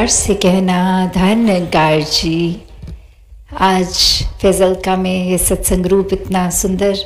से कहना धन्यकार जी। आज फैज़लका में ये सत्संग रूप इतना सुंदर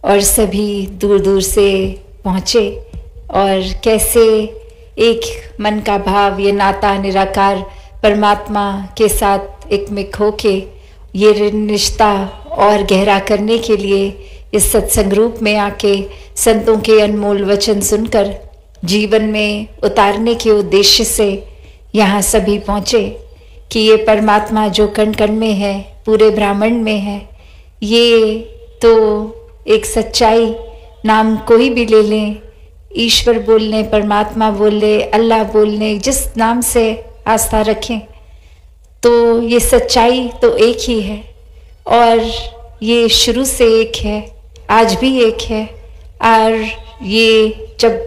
और सभी दूर दूर से पहुँचे और कैसे एक मन का भाव ये नाता निराकार परमात्मा के साथ एक में खो के ये रिश्ता और गहरा करने के लिए इस सत्संग रूप में आके संतों के अनमोल वचन सुनकर जीवन में उतारने के उद्देश्य से यहाँ सभी पहुँचे कि ये परमात्मा जो कण कण में है, पूरे ब्रह्मांड में है, ये तो एक सच्चाई नाम कोई भी ले लें, ईश्वर बोल लें, परमात्मा बोल लें, अल्लाह बोल लें, जिस नाम से आस्था रखें, तो ये सच्चाई तो एक ही है और ये शुरू से एक है, आज भी एक है। और ये जब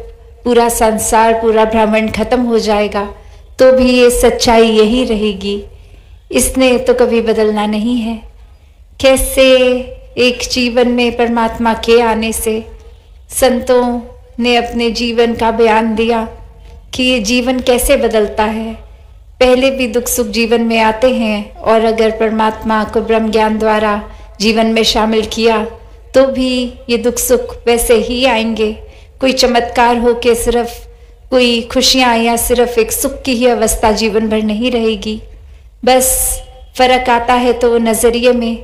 पूरा संसार, पूरा ब्रह्मांड खत्म हो जाएगा तो भी ये सच्चाई यही रहेगी, इसने तो कभी बदलना नहीं है। कैसे एक जीवन में परमात्मा के आने से संतों ने अपने जीवन का बयान दिया कि ये जीवन कैसे बदलता है। पहले भी दुख सुख जीवन में आते हैं और अगर परमात्मा को ब्रह्म ज्ञान द्वारा जीवन में शामिल किया तो भी ये दुख सुख वैसे ही आएंगे। कोई चमत्कार हो के सिर्फ कोई खुशियाँ या सिर्फ एक सुख की ही अवस्था जीवन भर नहीं रहेगी। बस फर्क आता है तो वो नज़रिए में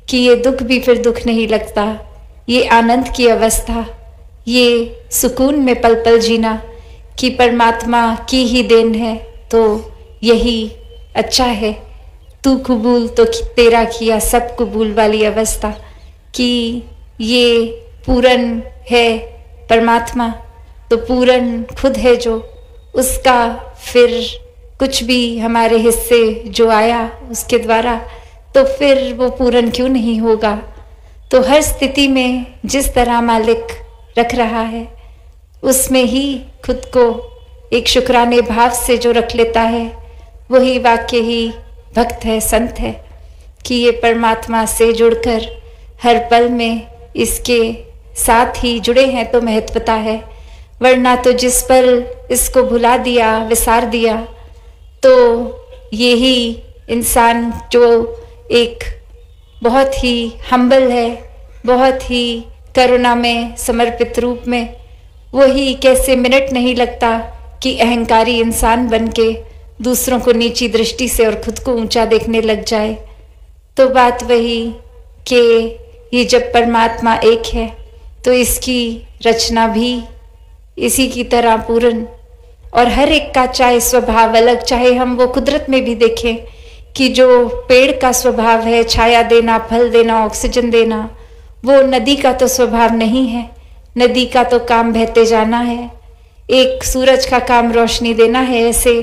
कि ये दुख भी फिर दुख नहीं लगता, ये आनंद की अवस्था, ये सुकून में पल पल जीना कि परमात्मा की ही देन है, तो यही अच्छा है। तू कबूल तो तेरा किया सब कबूल वाली अवस्था कि ये पूर्ण है परमात्मा, तो पूर्ण खुद है जो, उसका फिर कुछ भी हमारे हिस्से जो आया उसके द्वारा तो फिर वो पूर्ण क्यों नहीं होगा। तो हर स्थिति में जिस तरह मालिक रख रहा है उसमें ही खुद को एक शुक्राने भाव से जो रख लेता है वही वाकई ही भक्त है, संत है कि ये परमात्मा से जुड़कर हर पल में इसके साथ ही जुड़े हैं तो महत्वता है। वरना तो जिस पल इसको भुला दिया, विसार दिया, तो यही इंसान जो एक बहुत ही हम्बल है, बहुत ही करुणा में समर्पित रूप में, वही कैसे मिनट नहीं लगता कि अहंकारी इंसान बनके दूसरों को नीची दृष्टि से और खुद को ऊंचा देखने लग जाए। तो बात वही कि ये जब परमात्मा एक है तो इसकी रचना भी इसी की तरह पूर्ण और हर एक का चाहे स्वभाव अलग, चाहे हम वो कुदरत में भी देखें कि जो पेड़ का स्वभाव है छाया देना, फल देना, ऑक्सीजन देना, वो नदी का तो स्वभाव नहीं है। नदी का तो काम बहते जाना है, एक सूरज का काम रोशनी देना है। ऐसे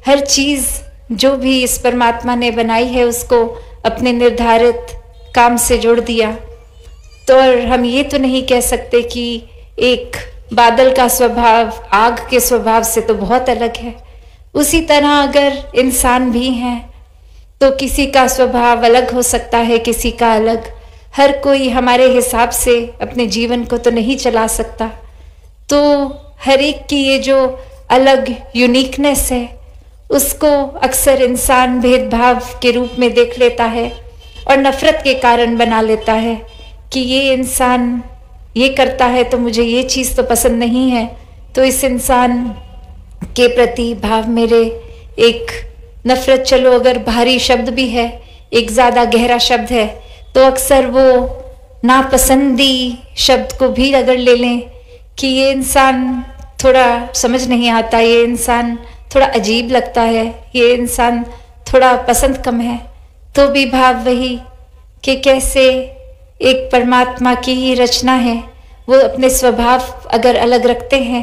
हर चीज़ जो भी इस परमात्मा ने बनाई है उसको अपने निर्धारित काम से जोड़ दिया। तो हम ये तो नहीं कह सकते कि एक बादल का स्वभाव आग के स्वभाव से तो बहुत अलग है। उसी तरह अगर इंसान भी हैं तो किसी का स्वभाव अलग हो सकता है, किसी का अलग। हर कोई हमारे हिसाब से अपने जीवन को तो नहीं चला सकता। तो हर एक की ये जो अलग यूनिकनेस है उसको अक्सर इंसान भेदभाव के रूप में देख लेता है और नफरत के कारण बना लेता है कि ये इंसान ये करता है तो मुझे ये चीज़ तो पसंद नहीं है, तो इस इंसान के प्रति भाव मेरे एक नफरत, चलो अगर भारी शब्द भी है, एक ज़्यादा गहरा शब्द है, तो अक्सर वो नापसंदी शब्द को भी अगर ले लें कि ये इंसान थोड़ा समझ नहीं आता, ये इंसान थोड़ा अजीब लगता है, ये इंसान थोड़ा पसंद कम है, तो भी भाव वही कि कैसे एक परमात्मा की ही रचना है, वो अपने स्वभाव अगर अलग रखते हैं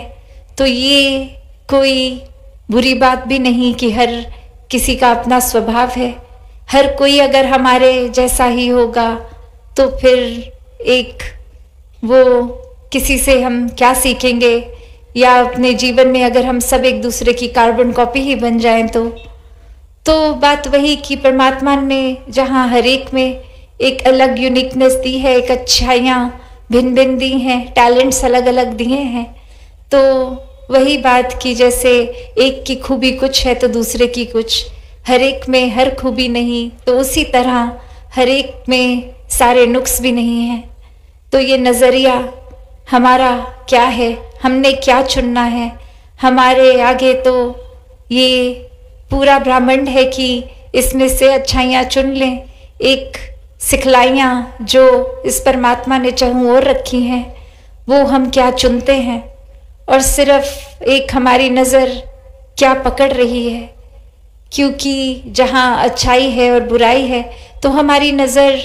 तो ये कोई बुरी बात भी नहीं कि हर किसी का अपना स्वभाव है। हर कोई अगर हमारे जैसा ही होगा तो फिर एक वो किसी से हम क्या सीखेंगे, या अपने जीवन में अगर हम सब एक दूसरे की कार्बन कॉपी ही बन जाएं तो बात वही कि परमात्मा ने जहाँ हर एक में एक अलग यूनिकनेस दी है, एक अच्छाइयाँ भिन्न भिन्न दी हैं, टैलेंट्स अलग अलग दिए हैं, तो वही बात कि जैसे एक की खूबी कुछ है तो दूसरे की कुछ, हर एक में हर खूबी नहीं, तो उसी तरह हर एक में सारे नुक्स भी नहीं हैं। तो ये नज़रिया हमारा क्या है, हमने क्या चुनना है। हमारे आगे तो ये पूरा ब्रह्मांड है कि इसमें से अच्छाइयाँ चुन लें। एक सिखलाइयाँ जो इस परमात्मा ने चाहूँ और रखी हैं, वो हम क्या चुनते हैं। और सिर्फ एक हमारी नज़र क्या पकड़ रही है, क्योंकि जहाँ अच्छाई है और बुराई है तो हमारी नज़र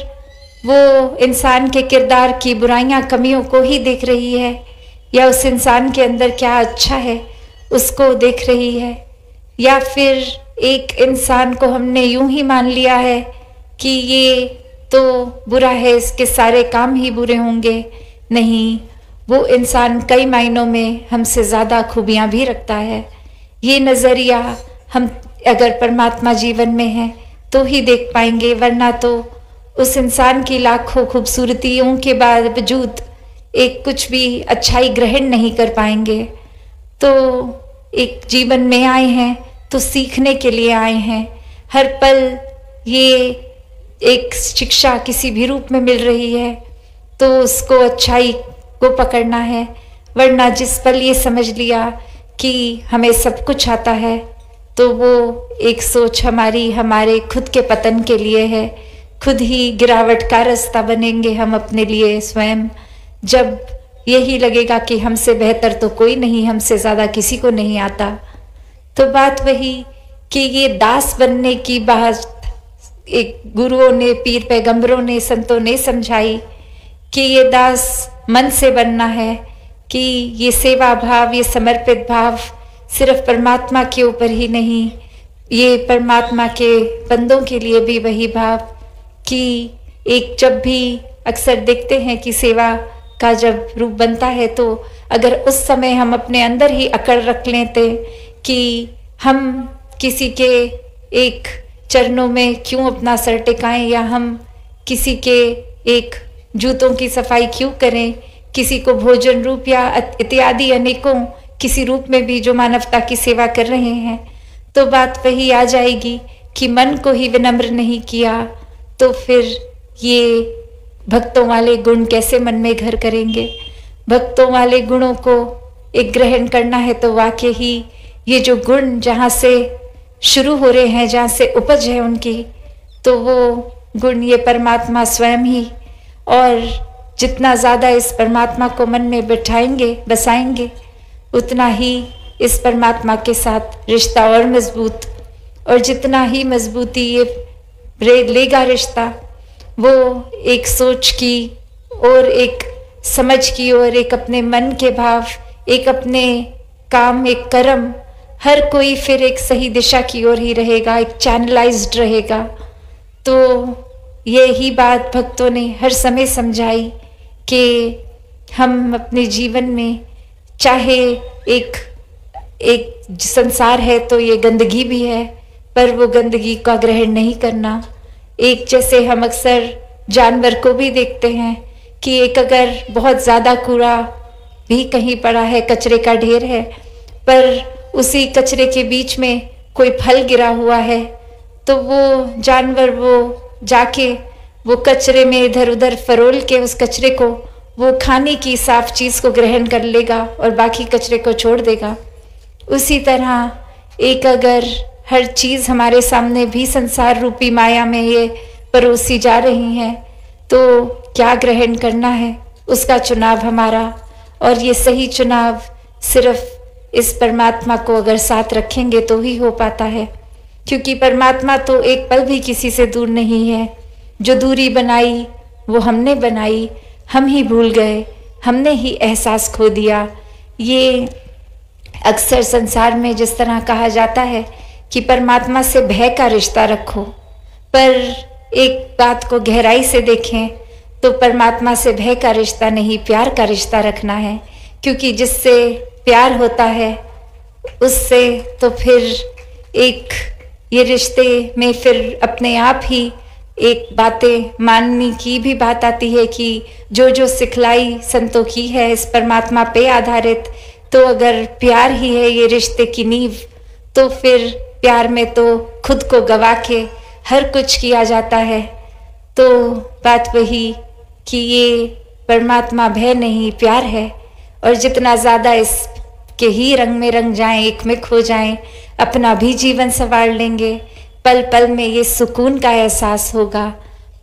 वो इंसान के किरदार की बुराइयां कमियों को ही देख रही है, या उस इंसान के अंदर क्या अच्छा है उसको देख रही है, या फिर एक इंसान को हमने यूं ही मान लिया है कि ये तो बुरा है, इसके सारे काम ही बुरे होंगे। नहीं, वो इंसान कई मायनों में हमसे ज़्यादा खूबियाँ भी रखता है। ये नज़रिया हम अगर परमात्मा जीवन में है तो ही देख पाएंगे, वरना तो उस इंसान की लाखों खूबसूरतियों के बावजूद एक कुछ भी अच्छाई ग्रहण नहीं कर पाएंगे। तो एक जीवन में आए हैं तो सीखने के लिए आए हैं। हर पल ये एक शिक्षा किसी भी रूप में मिल रही है तो उसको अच्छाई को पकड़ना है, वरना जिस पल ये समझ लिया कि हमें सब कुछ आता है तो वो एक सोच हमारे खुद के पतन के लिए है। खुद ही गिरावट का रास्ता बनेंगे हम अपने लिए स्वयं, जब यही लगेगा कि हमसे बेहतर तो कोई नहीं, हमसे ज़्यादा किसी को नहीं आता। तो बात वही कि ये दास बनने की बात एक गुरुओं ने, पीर पैगंबरों ने, संतों ने समझाई कि ये दास मन से बनना है, कि ये सेवा भाव, ये समर्पित भाव सिर्फ परमात्मा के ऊपर ही नहीं, ये परमात्मा के बंदों के लिए भी वही भाव कि एक जब भी अक्सर देखते हैं कि सेवा का जब रूप बनता है तो अगर उस समय हम अपने अंदर ही अकड़ रख लेते कि हम किसी के एक चरणों में क्यों अपना सर टिकाएं, या हम किसी के एक जूतों की सफाई क्यों करें, किसी को भोजन रूप या इत्यादि अनेकों किसी रूप में भी जो मानवता की सेवा कर रहे हैं, तो बात वही आ जाएगी कि मन को ही विनम्र नहीं किया तो फिर ये भक्तों वाले गुण कैसे मन में घर करेंगे। भक्तों वाले गुणों को एक ग्रहण करना है तो वाकई ही ये जो गुण जहाँ से शुरू हो रहे हैं, जहाँ से उपज है उनकी, तो वो गुण ये परमात्मा स्वयं ही, और जितना ज़्यादा इस परमात्मा को मन में बिठाएंगे, बसाएंगे, उतना ही इस परमात्मा के साथ रिश्ता और मजबूत, और जितना ही मजबूती ये लेगा रिश्ता, वो एक सोच की और एक समझ की और एक अपने मन के भाव, एक अपने काम, एक कर्म, हर कोई फिर एक सही दिशा की ओर ही रहेगा, एक चैनलाइज्ड रहेगा। तो यही बात भक्तों ने हर समय समझाई कि हम अपने जीवन में चाहे एक संसार है तो ये गंदगी भी है, पर वो गंदगी का ग्रहण नहीं करना। एक जैसे हम अक्सर जानवर को भी देखते हैं कि एक अगर बहुत ज़्यादा कूड़ा भी कहीं पड़ा है, कचरे का ढेर है, पर उसी कचरे के बीच में कोई फल गिरा हुआ है, तो वो जानवर वो जाके वो कचरे में इधर उधर फरोल के उस कचरे को, वो खाने की साफ चीज़ को ग्रहण कर लेगा और बाकी कचरे को छोड़ देगा। उसी तरह एक अगर हर चीज़ हमारे सामने भी संसार रूपी माया में ये परोसी जा रही हैं, तो क्या ग्रहण करना है उसका चुनाव हमारा, और ये सही चुनाव सिर्फ इस परमात्मा को अगर साथ रखेंगे तो ही हो पाता है, क्योंकि परमात्मा तो एक पल भी किसी से दूर नहीं है। जो दूरी बनाई वो हमने बनाई, हम ही भूल गए, हमने ही एहसास खो दिया। ये अक्सर संसार में जिस तरह कहा जाता है कि परमात्मा से भय का रिश्ता रखो, पर एक बात को गहराई से देखें तो परमात्मा से भय का रिश्ता नहीं, प्यार का रिश्ता रखना है, क्योंकि जिससे प्यार होता है उससे तो फिर एक ये रिश्ते में फिर अपने आप ही एक बातें मानने की भी बात आती है कि जो जो सिखलाई संतों की है इस परमात्मा पे आधारित, तो अगर प्यार ही है ये रिश्ते की नींव, तो फिर प्यार में तो खुद को गवा के हर कुछ किया जाता है। तो बात वही कि ये परमात्मा भय नहीं प्यार है, और जितना ज़्यादा इसके ही रंग में रंग जाएं, एक में खो जाएं, अपना भी जीवन संवार लेंगे। पल पल में ये सुकून का एहसास होगा,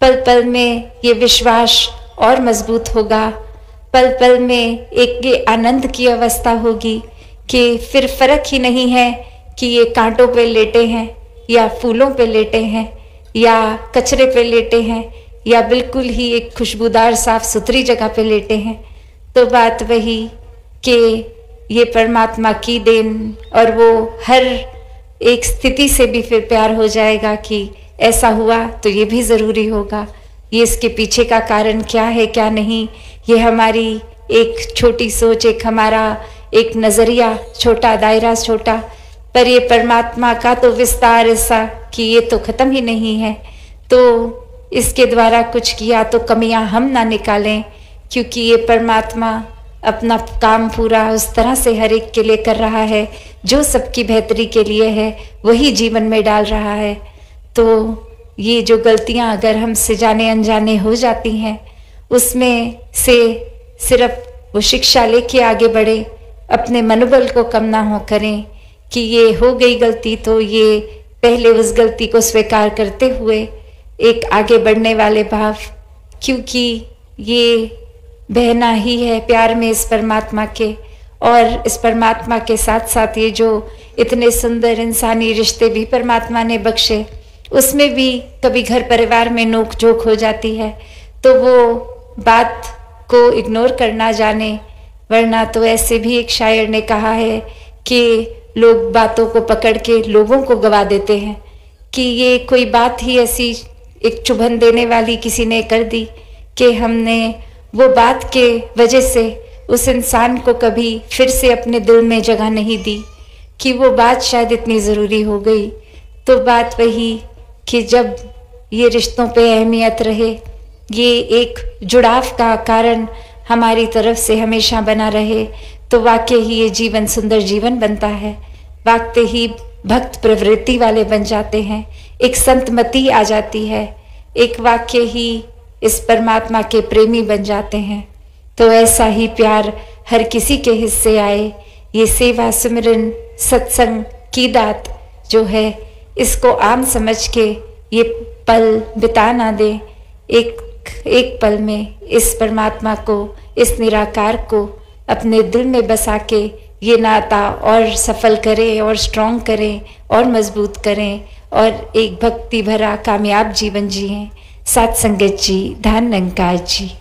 पल पल में ये विश्वास और मजबूत होगा, पल पल में एक ये आनंद की अवस्था होगी कि फिर फर्क ही नहीं है कि ये कांटों पे लेटे हैं या फूलों पे लेटे हैं या कचरे पे लेटे हैं या बिल्कुल ही एक खुशबूदार साफ सुथरी जगह पे लेटे हैं। तो बात वही कि ये परमात्मा की देन, और वो हर एक स्थिति से भी फिर प्यार हो जाएगा कि ऐसा हुआ तो ये भी ज़रूरी होगा। ये इसके पीछे का कारण क्या है क्या नहीं, ये हमारी एक छोटी सोच, एक हमारा एक नज़रिया छोटा, दायरा छोटा, पर ये परमात्मा का तो विस्तार ऐसा कि ये तो ख़त्म ही नहीं है। तो इसके द्वारा कुछ किया तो कमियां हम ना निकालें, क्योंकि ये परमात्मा अपना काम पूरा उस तरह से हर एक के लिए कर रहा है जो सबकी बेहतरी के लिए है, वही जीवन में डाल रहा है। तो ये जो गलतियां अगर हमसे जाने अनजाने हो जाती हैं, उसमें से सिर्फ वो शिक्षा लेके आगे बढ़े, अपने मनोबल को कम ना हो करें कि ये हो गई गलती, तो ये पहले उस गलती को स्वीकार करते हुए एक आगे बढ़ने वाले भाव, क्योंकि ये बहना ही है प्यार में इस परमात्मा के, और इस परमात्मा के साथ साथ ये जो इतने सुंदर इंसानी रिश्ते भी परमात्मा ने बख्शे, उसमें भी कभी घर परिवार में नोक झोंक हो जाती है, तो वो बात को इग्नोर करना जाने, वरना तो ऐसे भी एक शायर ने कहा है कि लोग बातों को पकड़ के लोगों को गवा देते हैं, कि ये कोई बात ही ऐसी एक चुभन देने वाली किसी ने कर दी कि हमने वो बात के वजह से उस इंसान को कभी फिर से अपने दिल में जगह नहीं दी, कि वो बात शायद इतनी ज़रूरी हो गई। तो बात वही कि जब ये रिश्तों पे अहमियत रहे, ये एक जुड़ाव का कारण हमारी तरफ से हमेशा बना रहे, तो वाकई ही ये जीवन सुंदर जीवन बनता है, वाकई ही भक्त प्रवृत्ति वाले बन जाते हैं, एक संतमति आ जाती है, एक वाकई ही इस परमात्मा के प्रेमी बन जाते हैं। तो ऐसा ही प्यार हर किसी के हिस्से आए। ये सेवा सिमरन सत्संग की दात जो है, इसको आम समझ के ये पल बिता ना दे, एक पल में इस परमात्मा को, इस निराकार को अपने दिल में बसा के ये नाता और सफल करें और स्ट्रॉन्ग करें और मजबूत करें, और एक भक्ति भरा कामयाब जीवन जिएं। साथ संगत जी, धन निरंकार जी।